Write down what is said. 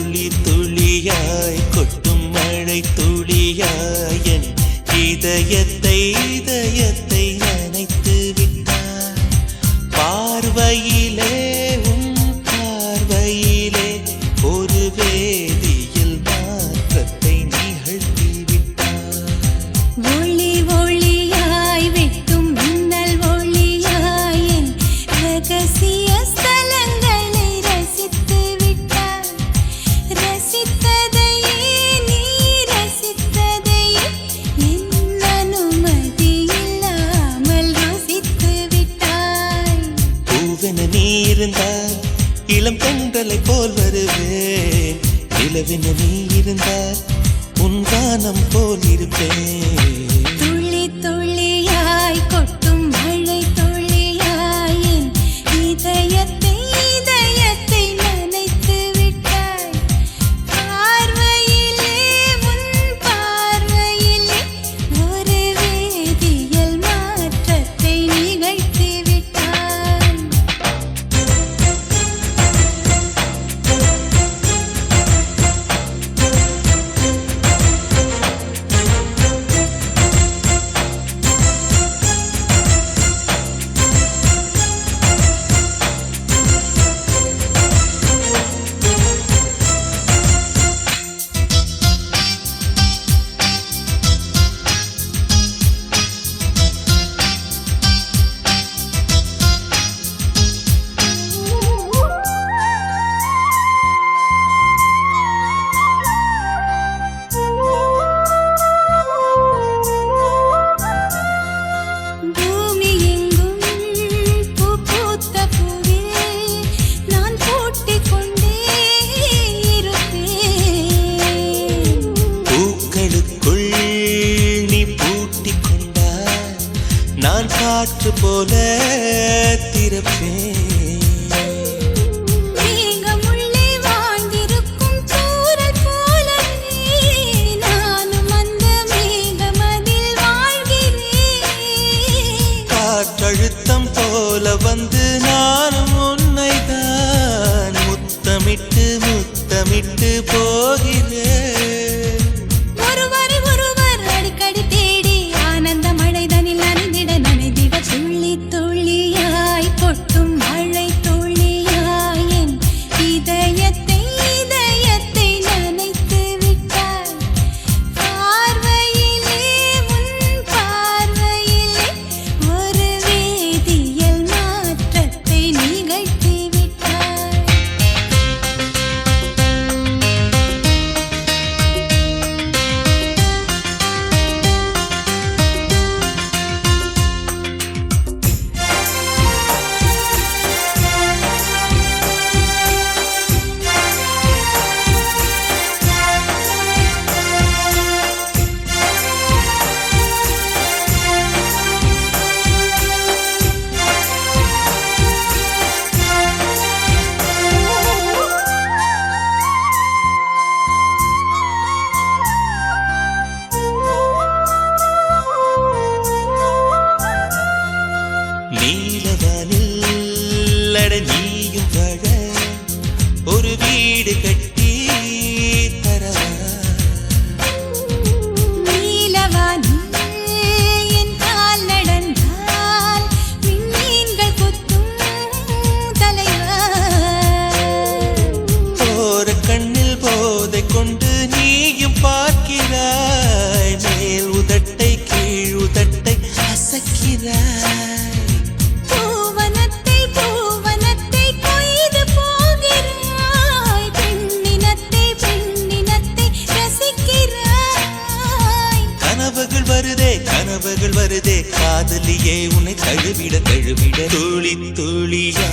துளி துளியாய் கொட்டும் மழை துளியாய் என் இதயத்தை நனைத்து விட்டாய். பார்வையிலே உன் பார்வையிலே ஒரு வேதியில் மாற்றத்தை நிகழ்த்தி விட்டாய். ஒளி ஒளியாய் வெட்டும் மின்னல் ஒளியாய் என் ரகசிய ஸ்தலங்களை ரசித்து விட்டாய். ரசித்ததையே நீ ரசித்ததையே என் அனுமதி இல்லாமல் ருசித்து விட்டாய். பூவென நீ இருந்தால் இளம் பெண்களை போல் வருவேன். நிலவென நீ இருந்தால் உன் கானம் போல் இருப்பேன். துளி துளியாய் கொட்டும் மழை துளியாய் என் இதயத்தை நனைத்து விட்டாய். பார்வையிலே உன் பார்வையிலே ஒரு வேதியியல் மாற்றத்தை நிகழ்த்தி விட்டாய். பூமி எங்கும் பூ பூத்த பூவில் நான் பூட்டிக் கொண்டே இருப்பேன். பூக்களுக்குள் நீ பூட்டிக் கொண்டால் நான் காற்று போல திறப்பேன். மேகமுள்ளே வாழ்ந்திருக்கும் தூறல் போலவே நானும் அந்த மேகமதில் வாழ்கிறேன். காற்றழுத்தம் போல வந்து நானும் உன்னைதான் முத்தமிட்டு போகிறேன். ஒருவரை ஒருவர் அடிக்கடி தேடி ஆனந்த மழைதனில் நனைந்திட துளி துளியாய் கொட்டும் மழை துளியாய் என் இதயத்தை நனைத்து விட்டாய். பார்வையிலே உன் பார்வையிலே ஒரு வேதியியல் மாற்றத்தை நிகழ்த்தி விட்டாய். நீலவானில் அட நீயும் வாழ ஒரு வீடு கட்டி தரவா. நீலவானில் என் கால் நடந்தால் விண்மீன்கள் கொத்தும் தலைவா. போற கண்ணில் போதை கொண்டு நீயும் பார்க்கிறாய். மேல் உதட்டை கீழ் உதட்டை அசைக்கிறாய். பூவனத்தை கொய்து போகிறாய். பெண்ணினத்தை ரசிக்கிறாய். கனவுகள் வருதே காதலியே உன்னை தழுவிட துளி துளியா